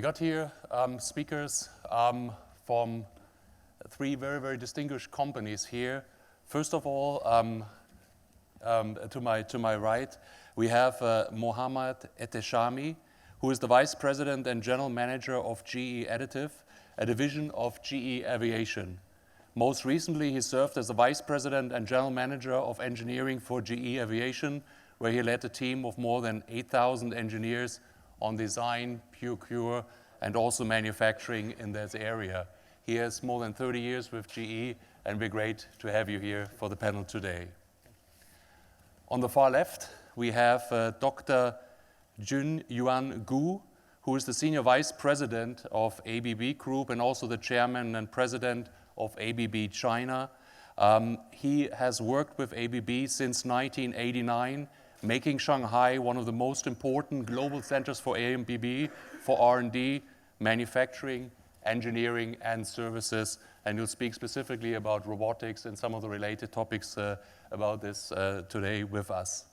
We got here speakers from three very, very distinguished companies here. First of all, to my right, we have Mohammad Ehteshami, who is the Vice President and General Manager of GE Additive, a division of GE Aviation. Most recently, he served as the Vice President and General Manager of Engineering for GE Aviation, where he led a team of more than 8,000 engineers on design, procure, and also manufacturing in this area. He has more than 30 years with GE, and we're great to have you here for the panel today. On the far left, we have Dr. Chungyan, who is the Senior Vice President of ABB Group and also the Chairman and President of ABB China. He has worked with ABB since 1989, making Shanghai one of the most important global centers for ABB, for R&D, manufacturing, engineering, and services. And you'll speak specifically about robotics and some of the related topics about this today with us.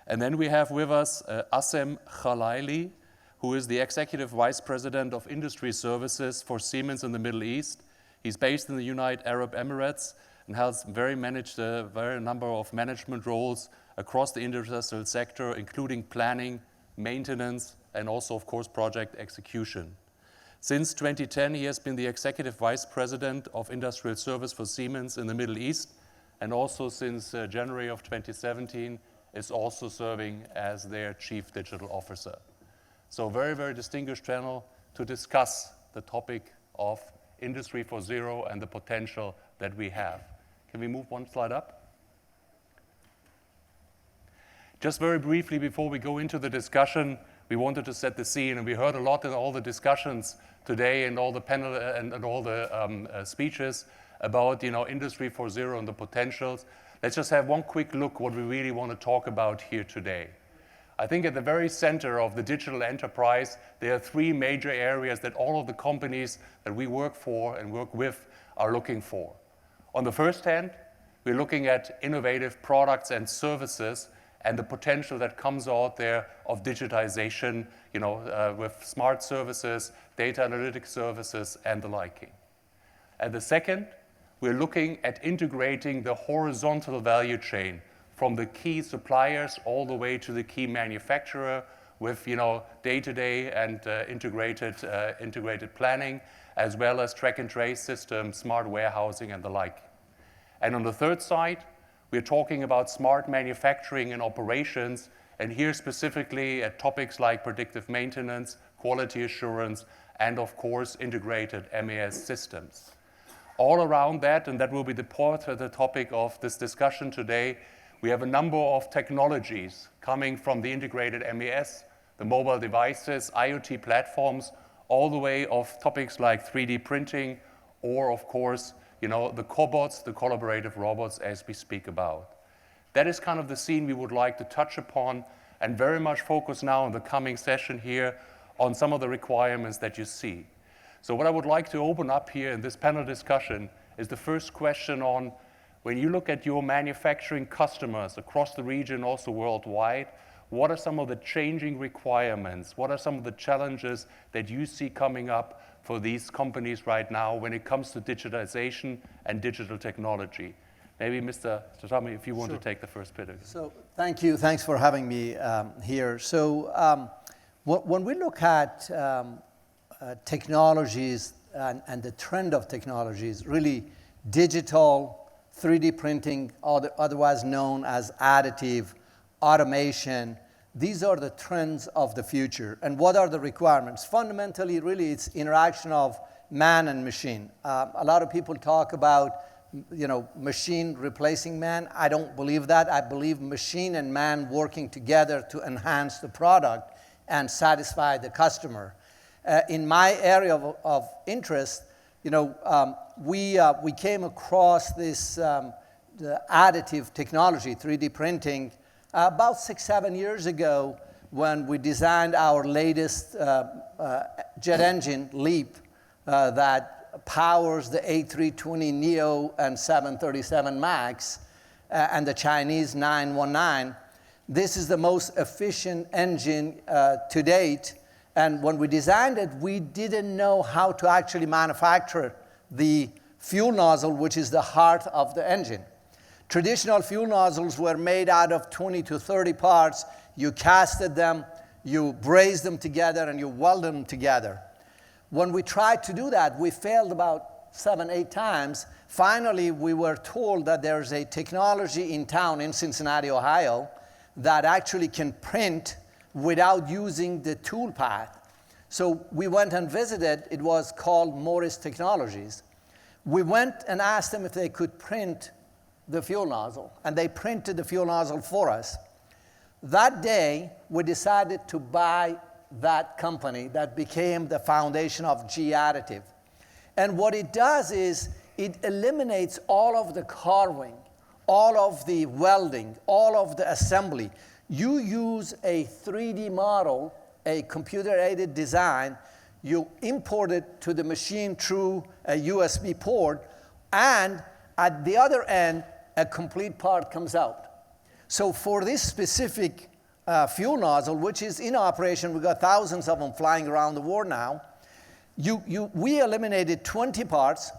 And then we have with us Assem Khalaili, who is the Executive Vice President of Industry Services for Siemens in the Middle East. He's based in the United Arab Emirates and has managed a very number of management roles across the industrial sector, including planning, maintenance, and also, of course, project execution. Since 2010, he has been the Executive Vice President of Industrial Service for Siemens in the Middle East, and also since January of 2017 is also serving as their Chief Digital Officer. So very, very distinguished panel to discuss the topic of Industry 4.0 and the potential that we have. Can we move one slide up? Just very briefly before we go into the discussion, we wanted to set the scene, and we heard a lot in all the discussions today and all the panel and all the speeches about Industry 4.0 and the potentials. Let's just have one quick look what we really want to talk about here today. I think at the very center of the digital enterprise, there are three major areas that all of the companies that we work for and work with are looking for. On the first hand, we're looking at innovative products and services and the potential that comes out there of digitization, with smart services, data analytics services, and the liking. And the second, we're looking at integrating the horizontal value chain from the key suppliers all the way to the key manufacturer with day-to-day and integrated planning, as well as track and trace systems, smart warehousing, and the like. And on the third side, we're talking about smart manufacturing and operations, and here specifically at topics like predictive maintenance, quality assurance, and of course integrated MES systems. All around that, and that will be the topic of this discussion today, we have a number of technologies coming from the integrated MES, the mobile devices, IoT platforms, all the way of topics like 3D printing, or of course, the cobots, the collaborative robots as we speak about. That is kind of the scene we would like to touch upon and very much focus now in the coming session here on some of the requirements that you see. So what I would like to open up here in this panel discussion is the first question on when you look at your manufacturing customers across the region, also worldwide, what are some of the changing requirements? What are some of the challenges that you see coming up for these companies right now when it comes to digitization and digital technology? Maybe Mr. Ehteshami, if you want to take the first bit. So thank you. Thanks for having me here. So when we look at technologies and the trend of technologies, really digital, 3D printing, otherwise known as additive, automation, these are the trends of the future. And what are the requirements? Fundamentally, really, it's interaction of man and machine. A lot of people talk about, machine replacing man. I don't believe that. I believe machine and man working together to enhance the product and satisfy the customer. In my area of interest, we came across this the additive technology, 3D printing, about 6-7 years ago when we designed our latest jet engine, LEAP, that powers the A320neo and 737 MAX and the Chinese 919. This is the most efficient engine to date, And when we designed it, we didn't know how to actually manufacture the fuel nozzle, which is the heart of the engine. Traditional fuel nozzles were made out of 20 to 30 parts. You casted them, you brazed them together, and you welded them together. When we tried to do that, we failed about 7, 8 times. Finally, we were told that there's a technology in town in Cincinnati, Ohio, that actually can print without using the tool path. So we went and visited. It was called Morris Technologies. We went and asked them if they could print the fuel nozzle, and they printed the fuel nozzle for us. That day, we decided to buy that company that became the foundation of G Additive. And what it does is it eliminates all of the carving, all of the welding, all of the assembly. You use a 3D model, a computer-aided design, you import it to the machine through a USB port, and at the other end, a complete part comes out. So for this specific fuel nozzle, which is in operation, we've got thousands of them flying around the world now, we eliminated 20 parts.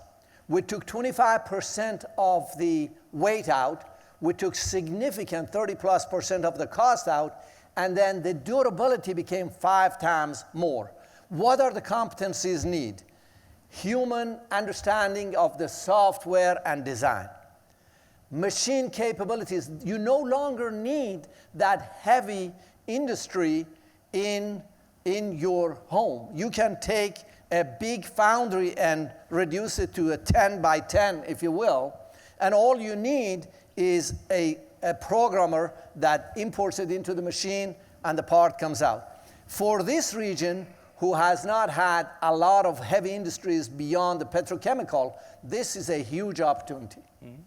We took 25% of the weight out. We took significant 30+% of the cost out, and then the durability became 5 times more. What are the competencies needed? Human understanding of the software and design. Machine capabilities. You no longer need that heavy industry in your home. You can take a big foundry and reduce it to a 10 by 10, if you will, and all you need is a programmer that imports it into the machine and the part comes out. For this region, who has not had a lot of heavy industries beyond the petrochemical, this is a huge opportunity. Mm-hmm.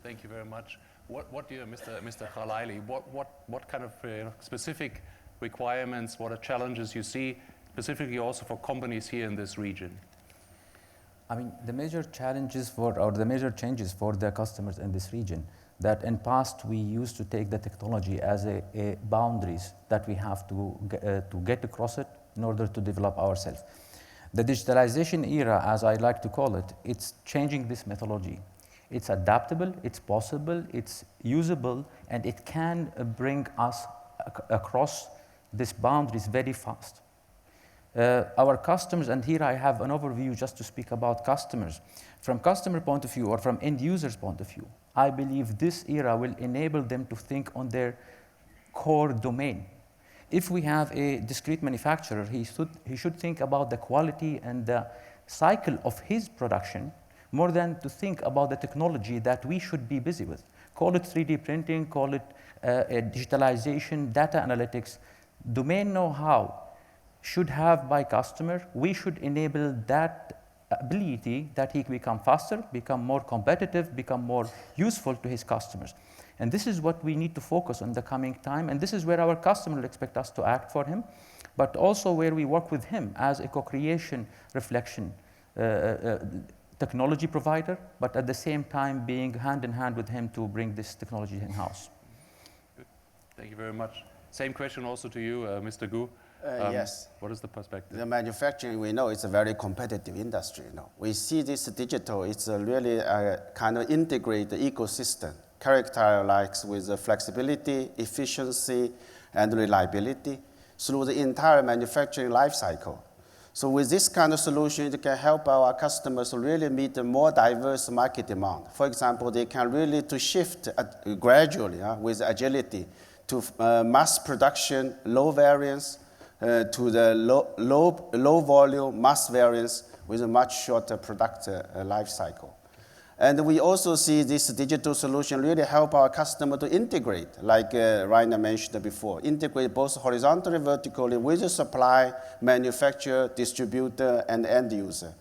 Thank you very much. What do you, Mr. Khalaili, what kind of specific requirements, what are challenges you see, specifically also for companies here in this region? I mean, the major challenges or the major changes for the customers in this region, that in past we used to take the technology as a boundaries that we have to get across it in order to develop ourselves. The digitalization era, as I like to call it, it's changing this methodology. It's adaptable, it's possible, it's usable, and it can bring us across these boundaries very fast. Our customers, and here I have an overview just to speak about customers. From customer point of view or from end users point of view, I believe this era will enable them to think on their core domain. If we have a discrete manufacturer, he should think about the quality and the cycle of his production more than to think about the technology that we should be busy with. Call it 3D printing, call it digitalization, data analytics, domain know-how should have by customer. We should enable that ability that he can become faster, become more competitive, become more useful to his customers. And this is what we need to focus on the coming time, and this is where our customer will expect us to act for him, but also where we work with him as a co-creation, reflection, technology provider, but at the same time being hand in hand with him to bring this technology in-house. Good. Thank you very much. Same question also to you, Mr. Gu. Yes. What is the perspective? The manufacturing, we know it's a very competitive industry. We see this digital, it's really a kind of integrated ecosystem, characterized with the flexibility, efficiency, and reliability through the entire manufacturing life cycle. So with this kind of solution, it can help our customers really meet a more diverse market demand. For example, they can really to shift gradually with agility to mass production, low variance, to the low volume mass variance with a much shorter product life cycle. And we also see this digital solution really help our customer to integrate, like Reinhard mentioned before, integrate both horizontally and vertically with the supply, manufacturer, distributor, and end user.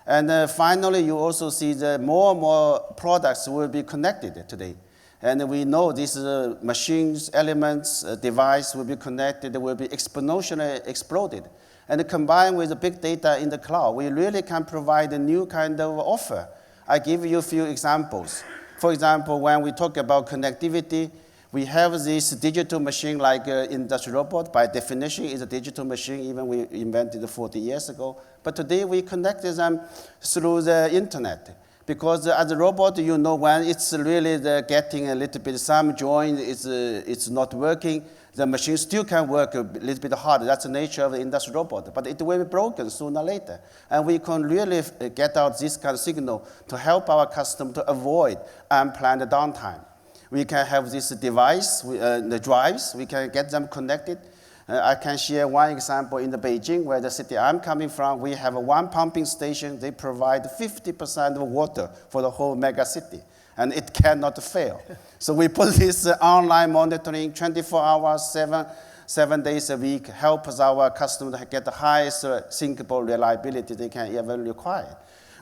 And finally, you also see that more and more products will be connected today. And we know these machines, elements, device will be connected, will be exponentially exploded. And combined with the big data in the cloud, we really can provide a new kind of offer. I give you a few examples. For example, when we talk about connectivity, We have this digital machine like industrial robot. By definition, is a digital machine, even we invented 40 years ago. But today, we connected them through the internet. Because as a robot, you know when it's really getting a little bit, some joint it's not working, the machine still can work a little bit harder. That's the nature of the industrial robot. But it will be broken sooner or later. And we can really get out this kind of signal to help our customer to avoid unplanned downtime. We can have this device, the drives, we can get them connected. I can share one example in the Beijing, where the city I'm coming from, we have one pumping station. They provide 50% of water for the whole mega city, and it cannot fail. So we put this online monitoring 24 hours, 7 days a week, helps our customers get the highest thinkable reliability they can ever require.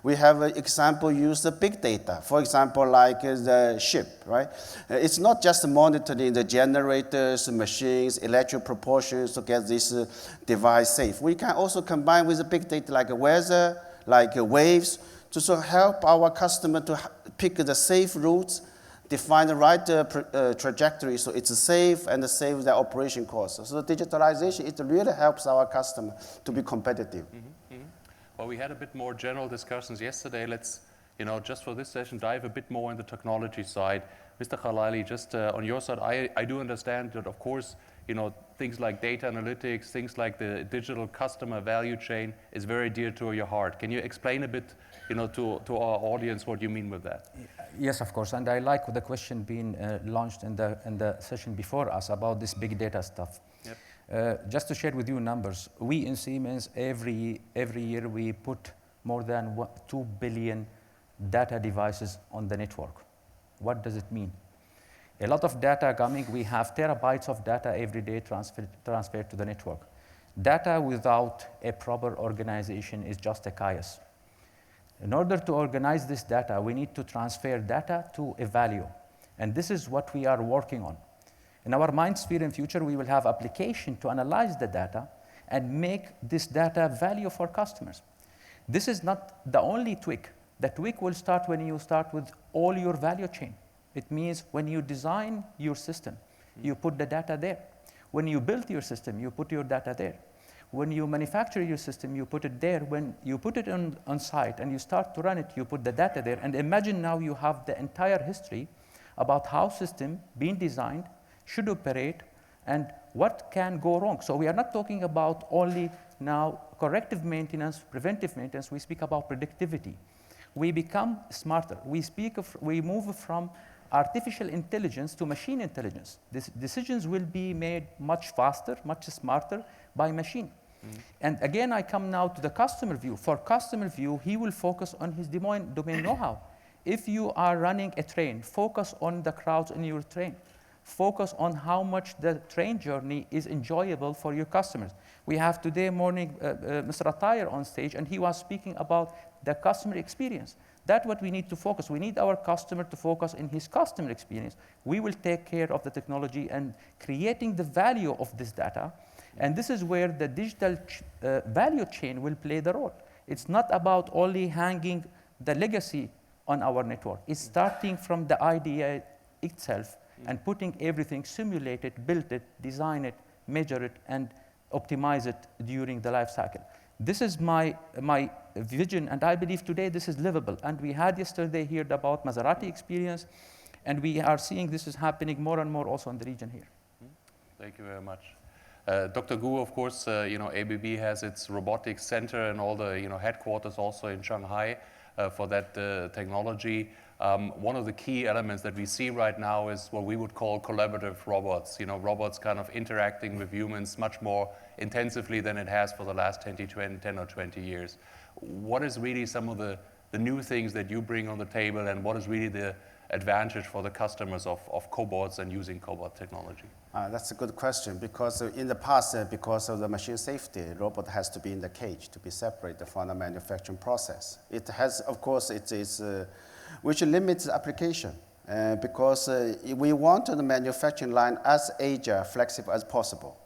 We have an example, use the big data. For example, like the ship, right? It's not just monitoring the generators, machines, electrical proportions to get this device safe. We can also combine with the big data like weather, like waves, to sort of help our customer to pick the safe routes, define the right trajectory so it's safe and save their operation costs. So digitalization, it really helps our customer to be competitive. Well, we had a bit more general discussions yesterday. Let's, just for this session, dive a bit more in the technology side. Mr. Khalaili, just on your side, I do understand that, of course, things like data analytics, things like the digital customer value chain is very dear to your heart. Can you explain a bit, to our audience what you mean with that? Yes, of course, and I like the question being launched in the session before us about this big data stuff. Yep. Just to share with you numbers, we in Siemens, every year we put more than 2 billion data devices on the network. What does it mean? A lot of data coming, we have terabytes of data every day transferred to the network. Data without a proper organization is just a chaos. In order to organize this data, we need to transfer data to a value. And this is what we are working on. In our MindSphere in future, we will have application to analyze the data and make this data value for customers. This is not the only tweak. The tweak will start when you start with all your value chain. It means when you design your system, you put the data there. When you build your system, you put your data there. When you manufacture your system, you put it there. When you put it on site and you start to run it, you put the data there. And imagine now you have the entire history about how system being designed should operate and what can go wrong. So we are not talking about only now corrective maintenance, preventive maintenance. We speak about predictivity. We become smarter. We move from artificial intelligence to machine intelligence. Decisions will be made much faster, much smarter by machine. Mm-hmm. And again, I come now to the customer view. For customer view, he will focus on his domain know-how. If you are running a train, focus on the crowds in your train. Focus on how much the train journey is enjoyable for your customers. We have today morning Mr. Attire on stage, and he was speaking about the customer experience. That's what we need to focus. We need our customer to focus in his customer experience. We will take care of the technology and creating the value of this data. And this is where the digital value chain will play the role. It's not about only hanging the legacy on our network. It's starting from the idea itself and putting everything, simulate it, build it, design it, measure it, and optimize it during the life cycle. This is my vision, and I believe today this is livable. And we had yesterday heard about Maserati experience, and we are seeing this is happening more and more also in the region here. Thank you very much. Dr. Gu, of course, ABB has its robotics center and all the headquarters also in Shanghai for that technology. One of the key elements that we see right now is what we would call collaborative robots. Robots kind of interacting with humans much more intensively than it has for the last 10 or 20 years. What is really some of the new things that you bring on the table, and what is really the advantage for the customers of cobots and using cobot technology? That's a good question, because in the past, because of the machine safety, robot has to be in the cage to be separated from the manufacturing process. It has, of course, it is which limits the application because we want the manufacturing line as agile, flexible as possible.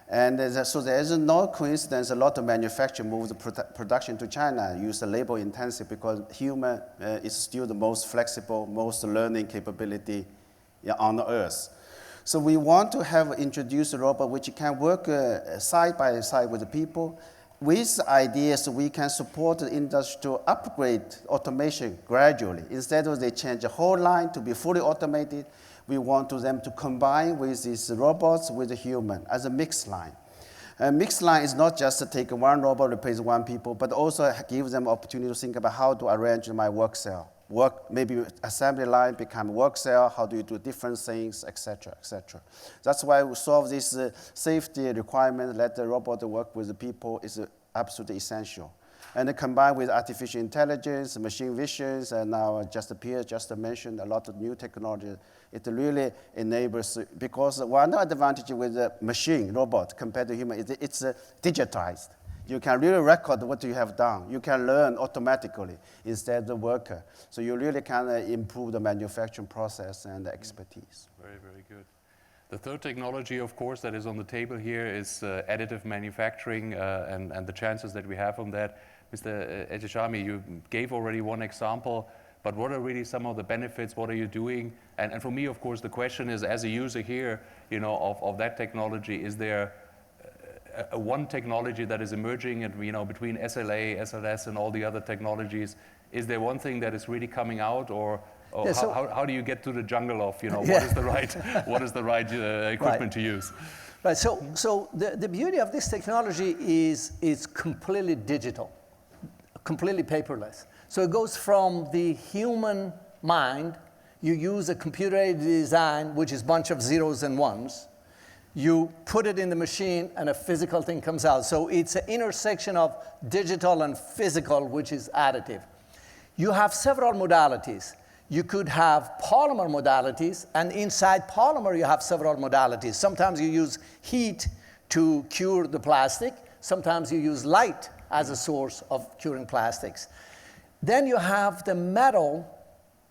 And so there is no coincidence a lot of manufacturers move the production to China, use the labor intensive, because human is still the most flexible, most learning capability on the earth. So we want to have introduced a robot which can work side by side with the people. With ideas, we can support the industry to upgrade automation gradually. Instead of they change the whole line to be fully automated, we want them to combine with these robots with the human as a mixed line. A mixed line is not just to take one robot, replace one people, but also give them opportunity to think about how to arrange my work cell. Maybe assembly line become work cell, how do you do different things, etc., etc. That's why we solve this safety requirement, let the robot work with the people is absolutely essential. And combined with artificial intelligence, machine visions, and now Pierre just mentioned a lot of new technology, it really enables, because one advantage with the machine, robot, compared to human, it's digitized. You can really record what you have done. You can learn automatically instead of the worker. So you really can improve the manufacturing process and the expertise. Very, very good. The third technology, of course, that is on the table here is additive manufacturing and the chances that we have on that. Mr. Ehteshami, you gave already one example, but what are really some of the benefits? What are you doing? And for me, of course, the question is, as a user here, of that technology, is there a one technology that is emerging, and between SLA, SLS, and all the other technologies? Is there one thing that is really coming out, or Yeah, so- how do you get to the jungle of Yeah. what is the right equipment to use? Right, so the beauty of this technology is it's completely digital, completely paperless. So it goes from the human mind. You use a computer-aided design, which is a bunch of zeros and ones. You put it in the machine, and a physical thing comes out. So it's an intersection of digital and physical, which is additive. You have several modalities. You could have polymer modalities, and inside polymer, you have several modalities. Sometimes you use heat to cure the plastic. Sometimes you use light as a source of curing plastics. Then you have the metal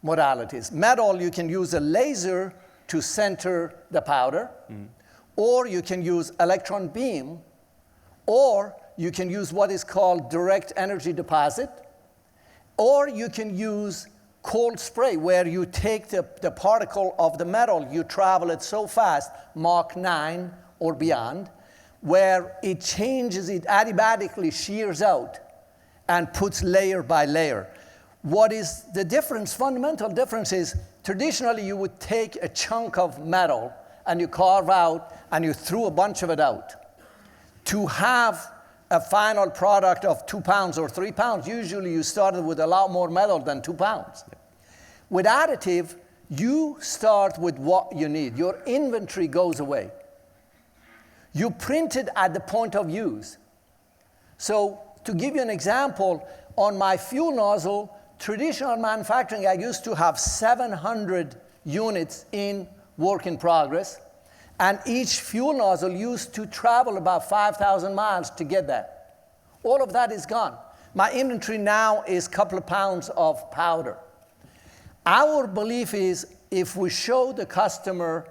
modalities. Metal, you can use a laser to center the powder, or you can use electron beam, or you can use what is called direct energy deposit, or you can use cold spray, where you take the particle of the metal, you travel it so fast, Mach 9 or beyond, where it changes, it adiabatically shears out and puts layer by layer. What is the difference, fundamental difference is, traditionally you would take a chunk of metal and you carve out and you threw a bunch of it out. To have a final product of 2 pounds or 3 pounds, usually you started with a lot more metal than 2 pounds. With additive, you start with what you need. Your inventory goes away. You print it at the point of use. So to give you an example, on my fuel nozzle, traditional manufacturing, I used to have 700 units in work in progress, and each fuel nozzle used to travel about 5,000 miles to get that. All of that is gone. My inventory now is a couple of pounds of powder. Our belief is, if we show the customer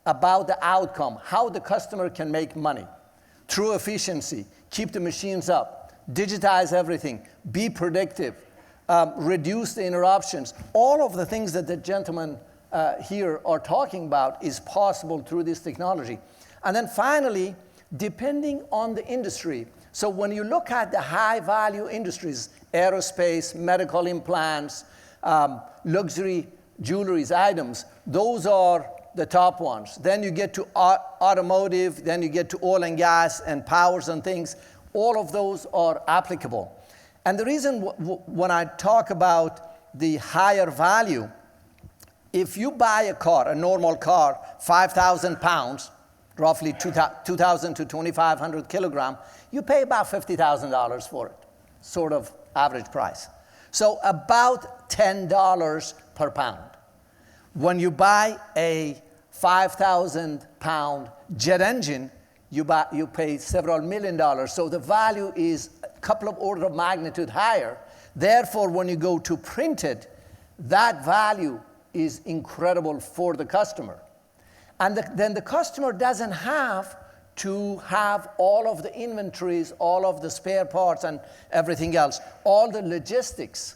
about the outcome, how the customer can make money through efficiency, keep the machines up, digitize everything, be predictive, reduce the interruptions, all of the things that the gentlemen here are talking about is possible through this technology. And then finally, depending on the industry, so when you look at the high-value industries, aerospace, medical implants, luxury jewelry items, those are the top ones. Then you get to automotive, then you get to oil and gas and powers and things. All of those are applicable. And the reason when I talk about the higher value, if you buy a car, a normal car, 5,000 pounds, roughly 2,000 to 2,500 kilograms, you pay about $50,000 for it, sort of average price. So about $10 per pound. When you buy a 5,000 pound jet engine, you pay several $1 million. So the value is a couple of orders of magnitude higher. Therefore, when you go to print it, that value is incredible for the customer. And then the customer doesn't have to have all of the inventories, all of the spare parts and everything else, all the logistics.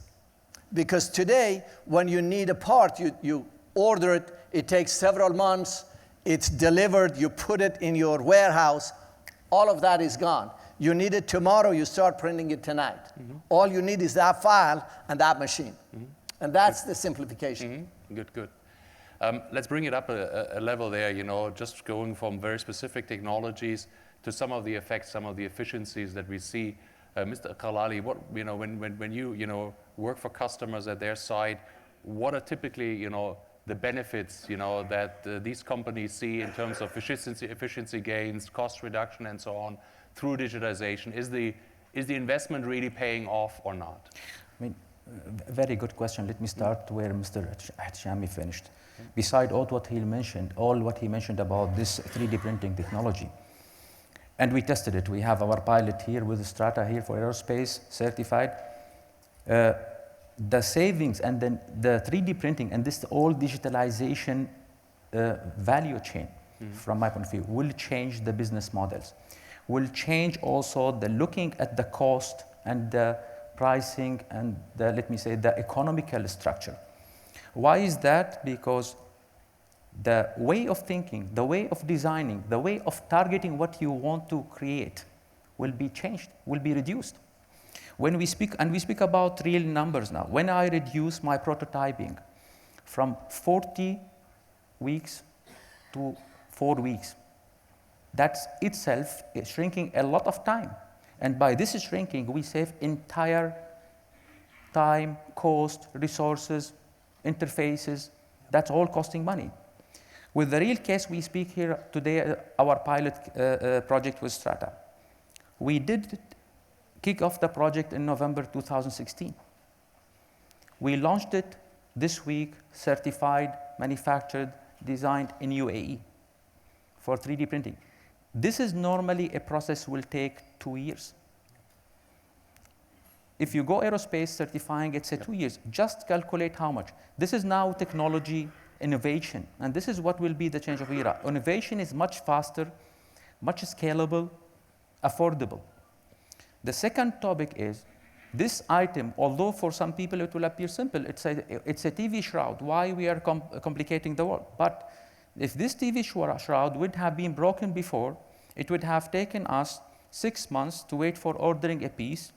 Because today, when you need a part, you order it, it takes several months, it's delivered, you put it in your warehouse, all of that is gone. You need it tomorrow, you start printing it tonight. All you need is that file and that machine. And that's the simplification. Good, good. Let's bring it up a level there, you know, just going from very specific technologies to some of the effects, some of the efficiencies that we see. Mr. Khalaili, what, you know, when you work for customers at their side, what are typically, you know, the benefits, you know, that these companies see in terms of efficiency gains, cost reduction, and so on through digitization? Is the investment really paying off or not? I mean, very good question. Let me start where Mr. Ehteshami finished. Beside all what he mentioned about this 3D printing technology, and we tested it. We have our pilot here with Strata here for aerospace certified. The savings and then the 3D printing and this all digitalization value chain, from my point of view, will change the business models, will change also the looking at the cost and the pricing and the, let me say, the economical structure. Why is that? Because the way of thinking, the way of designing, the way of targeting what you want to create will be changed, will be reduced. When we speak, and we speak about real numbers now, when I reduce my prototyping from 40 weeks to 4 weeks, that's itself shrinking a lot of time. And by this shrinking, we save entire time, cost, resources, interfaces. That's all costing money. With the real case we speak here today, our pilot project with Strata. We did kick off the project in November 2016. We launched it this week, certified, manufactured, designed in UAE for 3D printing. This is normally a process will take 2 years. If you go aerospace certifying, it's 2 years. Just calculate how much. This is now technology innovation, and this is what will be the change of era. Innovation is much faster, much scalable, affordable. The second topic is this item, although for some people it will appear simple, it's a TV shroud. Why we are complicating the world? But if this TV shroud would have been broken before, it would have taken us 6 months to wait for ordering a piece.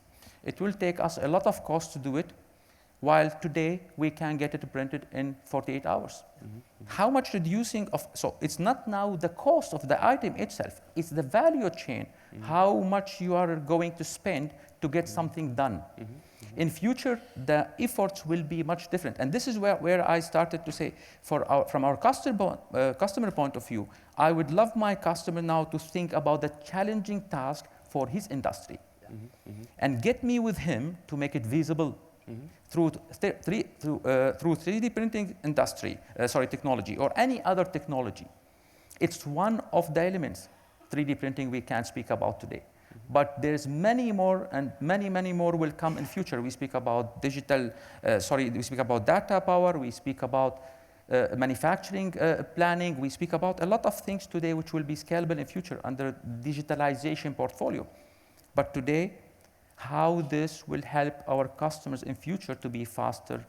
It will take us a lot of cost to do it, while today we can get it printed in 48 hours. How much reducing of, so it's not now the cost of the item itself, it's the value chain, how much you are going to spend to get something done. In future, the efforts will be much different. And this is where I started to say, from our customer point of view, I would love my customer now to think about the challenging task for his industry. And get me with him to make it visible through 3D printing industry, technology, or any other technology. It's one of the elements, 3D printing, we can speak about today. But there's many more, and many more will come in future. We speak about we speak about data power, we speak about manufacturing planning, we speak about a lot of things today which will be scalable in future under digitalization portfolio. But today, how this will help our customers in future to be faster,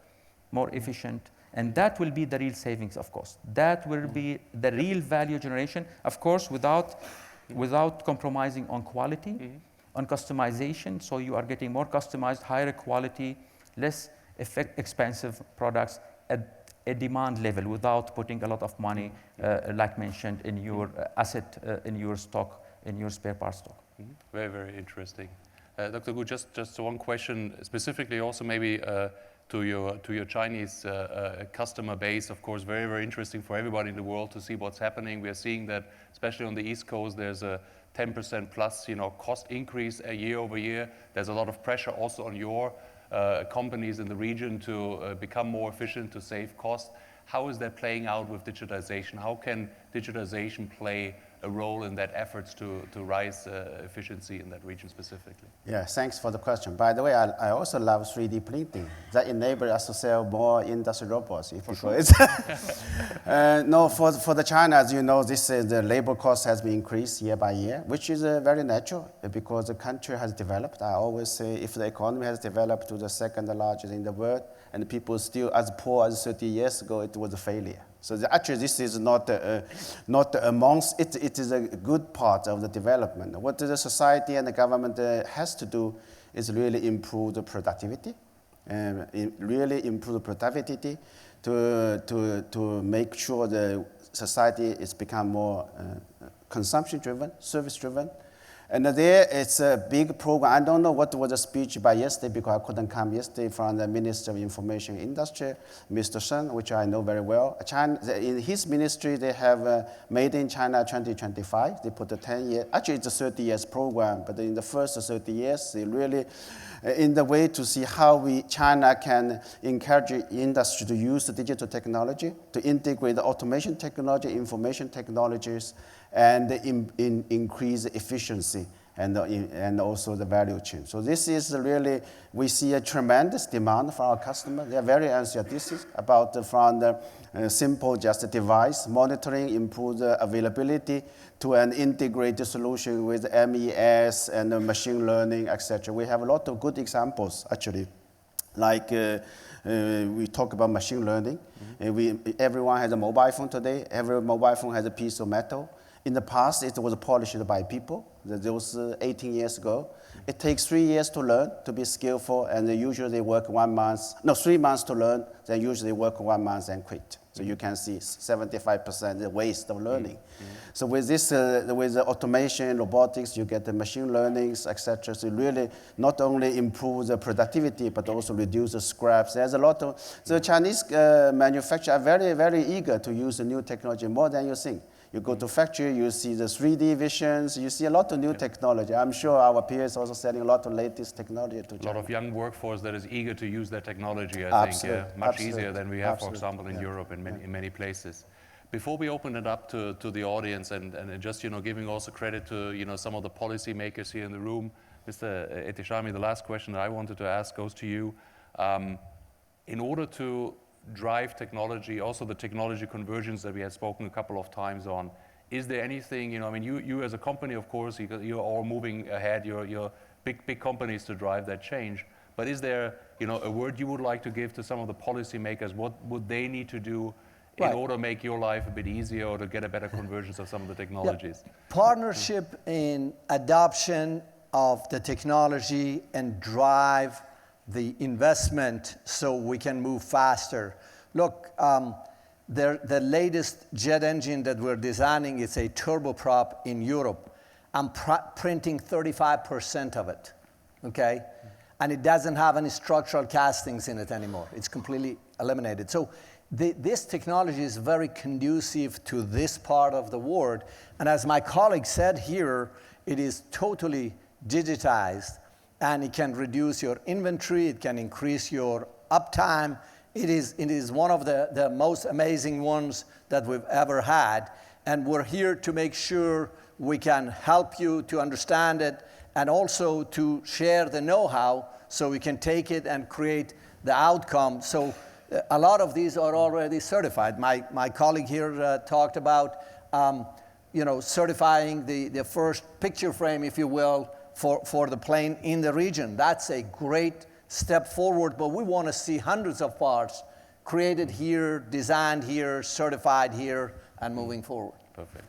more efficient, and that will be the real savings, of course. That will be the real value generation, of course, without compromising on quality, on customization, so you are getting more customized, higher quality, less expensive products at a demand level without putting a lot of money, like mentioned, in your asset, in your stock, in your spare parts stock. Very, very interesting. Dr. Gu, just one question, specifically also maybe to your Chinese customer base. Of course, very, very interesting for everybody in the world to see what's happening. We are seeing that, especially on the East Coast, there's a 10% plus, cost increase year over year. There's a lot of pressure also on your companies in the region to become more efficient, to save cost. How is that playing out with digitization? How can digitization play a role in that efforts to rise efficiency in that region specifically? Yeah, thanks for the question. By the way, I also love 3D printing. That enables us to sell more industrial robots. No, for the China, as you know, the labor cost has been increased year by year, which is very natural because the country has developed. I always say if the economy has developed to the second largest in the world and people still as poor as 30 years ago, it was a failure. So actually, this is not amongst it. It is a good part of the development. What the society and the government has to do is really improve the productivity, and really improve the productivity to make sure the society is become more consumption-driven, service-driven. And there it's a big program. I don't know what was the speech by yesterday because I couldn't come yesterday from the Minister of Information Industry, Mr. Shen, which I know very well. China, in his ministry, they have Made in China 2025. They put a 10-year, actually it's a 30 years program, but in the first 30 years, they really, in the way to see how China can encourage industry to use the digital technology, to integrate the automation technology, information technologies, and increase efficiency and also the value chain. So this is really, we see a tremendous demand from our customers. They are very enthusiastic about from the simple just a device monitoring, improve the availability to an integrated solution with MES and machine learning, etc. We have a lot of good examples actually, like we talk about machine learning. Everyone has a mobile phone today. Every mobile phone has a piece of metal. In the past, it was polished by people. That was 18 years ago. It takes 3 years to learn, to be skillful, and they usually work 1 month. No, 3 months to learn, then usually work 1 month and quit. So you can see 75% the waste of learning. So with this, with the automation, robotics, you get the machine learnings, etc. So really not only improve the productivity, but also reduce the scraps. There's a lot of, the Chinese manufacturers are very, very eager to use the new technology more than you think. You go to factory, you see the 3D visions, you see a lot of new technology. I'm sure our peers also selling a lot of latest technology to China. A lot of young workforce that is eager to use that technology, I think. Yeah, much easier than we have, for example, in Europe in many places. Before we open it up to the audience and just, giving also credit to, some of the policymakers here in the room, Mr. Ehteshami, the last question that I wanted to ask goes to you. In order to drive technology, also the technology convergence that we had spoken a couple of times on, is there anything, you as a company, of course, you're all moving ahead, you're big companies to drive that change, but is there, a word you would like to give to some of the policymakers? What would they need to do in order to make your life a bit easier or to get a better convergence of some of the technologies? Yeah. Partnership in adoption of the technology and drive the investment so we can move faster. Look, the latest jet engine that we're designing is a turboprop in Europe. I'm printing 35% of it, okay? And it doesn't have any structural castings in it anymore. It's completely eliminated. So this technology is very conducive to this part of the world. And as my colleague said here, it is totally digitized, and it can reduce your inventory, it can increase your uptime. It is one of the most amazing ones that we've ever had. And we're here to make sure we can help you to understand it and also to share the know-how so we can take it and create the outcome. So a lot of these are already certified. My colleague here talked about certifying the first picture frame, if you will, for the plane in the region. That's a great step forward, but we want to see hundreds of parts created here, designed here, certified here, and moving forward. Perfect.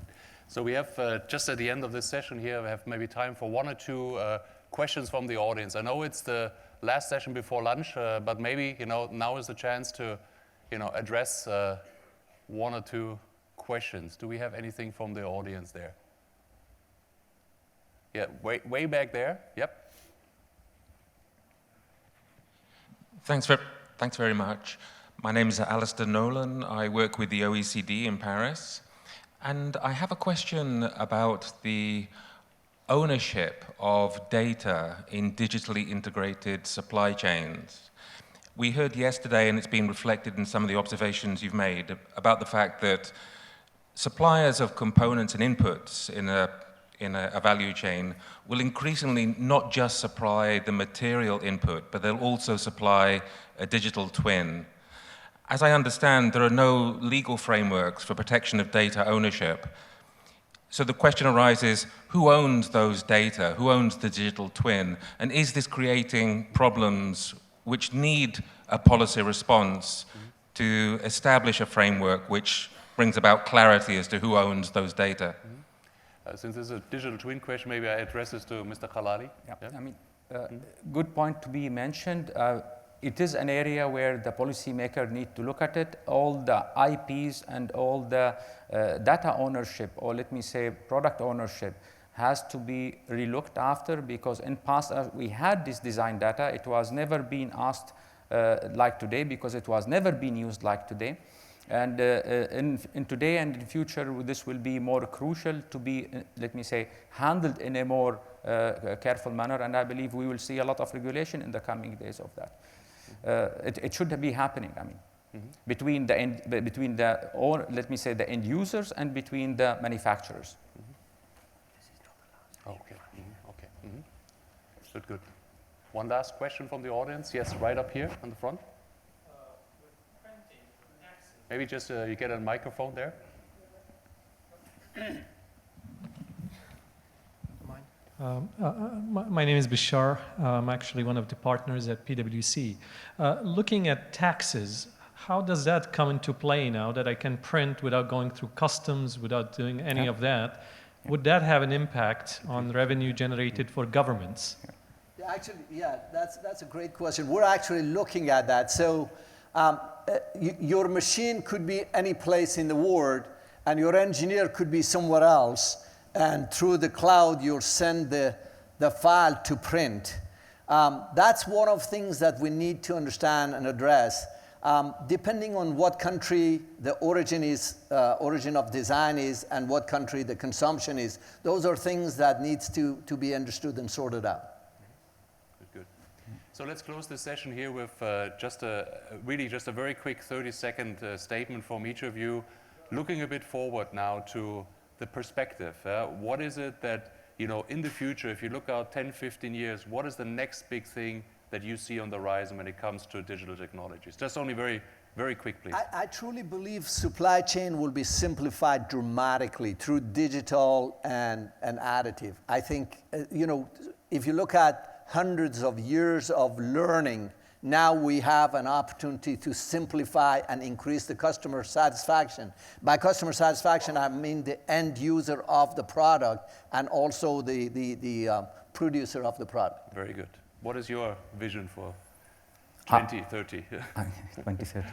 So we have, just at the end of this session here, we have maybe time for 1 or 2 questions from the audience. I know it's the last session before lunch, but maybe, now is the chance to, address 1 or 2 questions. Do we have anything from the audience there? Yeah, way back there. Yep. Thanks very much. My name is Alistair Nolan. I work with the OECD in Paris. And I have a question about the ownership of data in digitally integrated supply chains. We heard yesterday, and it's been reflected in some of the observations you've made, about the fact that suppliers of components and inputs in a value chain will increasingly not just supply the material input, but they'll also supply a digital twin. As I understand, there are no legal frameworks for protection of data ownership. So the question arises, who owns those data? Who owns the digital twin? And is this creating problems which need a policy response to establish a framework which brings about clarity as to who owns those data? Since this is a digital twin question, maybe I address this to Mr. Khalaili. Yeah. I mean, good point to be mentioned. It is an area where the policymaker need to look at it. All the IPs and all the data ownership, or let me say product ownership, has to be relooked after, because in past we had this design data. It was never been asked like today, because it was never been used like today. And in today and in future, this will be more crucial to be, let me say, handled in a more careful manner. And I believe we will see a lot of regulation in the coming days of that. It should be happening. I mean, between the let me say the end users and between the manufacturers. Okay. Okay. Good. One last question from the audience. Yes, right up here on the front. Maybe just you get a microphone there. My name is Bashar. I'm actually one of the partners at PwC. Looking at taxes, how does that come into play now that I can print without going through customs, without doing any of that? Would that have an impact on revenue generated for governments? Actually, yeah, that's a great question. We're actually looking at that. So your machine could be any place in the world, and your engineer could be somewhere else, and through the cloud, you'll send the file to print. That's one of the things that we need to understand and address. Depending on what country the origin of design is, and what country the consumption is, those are things that needs to be understood and sorted out. Good. So let's close this session here with just a very quick 30-second statement from each of you, looking a bit forward now to the perspective. What is it that, in the future, if you look out 10, 15 years, what is the next big thing that you see on the horizon when it comes to digital technologies? Just only very, very quick, please. I truly believe supply chain will be simplified dramatically through digital and additive. I think, if you look at hundreds of years of learning, now we have an opportunity to simplify and increase the customer satisfaction. By customer satisfaction, I mean the end user of the product and also the producer of the product. Very good. What is your vision for 2030? 2030.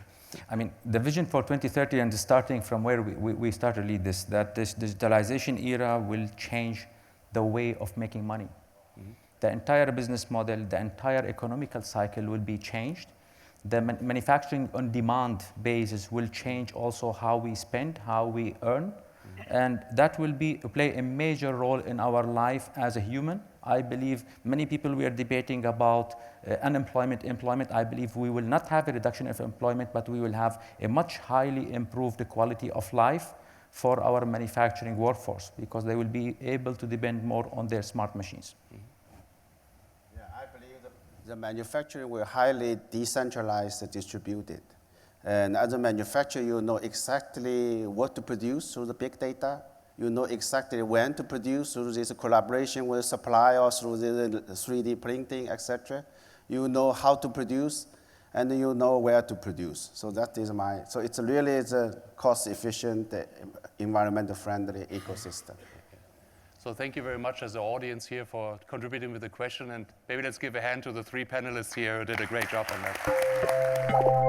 I mean, the vision for 2030, and starting from where we start to lead this, that this digitalization era will change the way of making money. The entire business model, the entire economical cycle will be changed. The manufacturing on demand basis will change also how we spend, how we earn. And that will play a major role in our life as a human. I believe many people we are debating about unemployment, employment. I believe we will not have a reduction of employment, but we will have a much highly improved quality of life for our manufacturing workforce, because they will be able to depend more on their smart machines. The manufacturing will highly decentralized and distributed. And as a manufacturer, you know exactly what to produce through the big data. You know exactly when to produce through this collaboration with suppliers, through the 3D printing, etc. You know how to produce, and you know where to produce. So that is so it's really a cost-efficient, environmental-friendly ecosystem. So thank you very much as the audience here for contributing with the question, and maybe let's give a hand to the three panelists here who did a great job on that.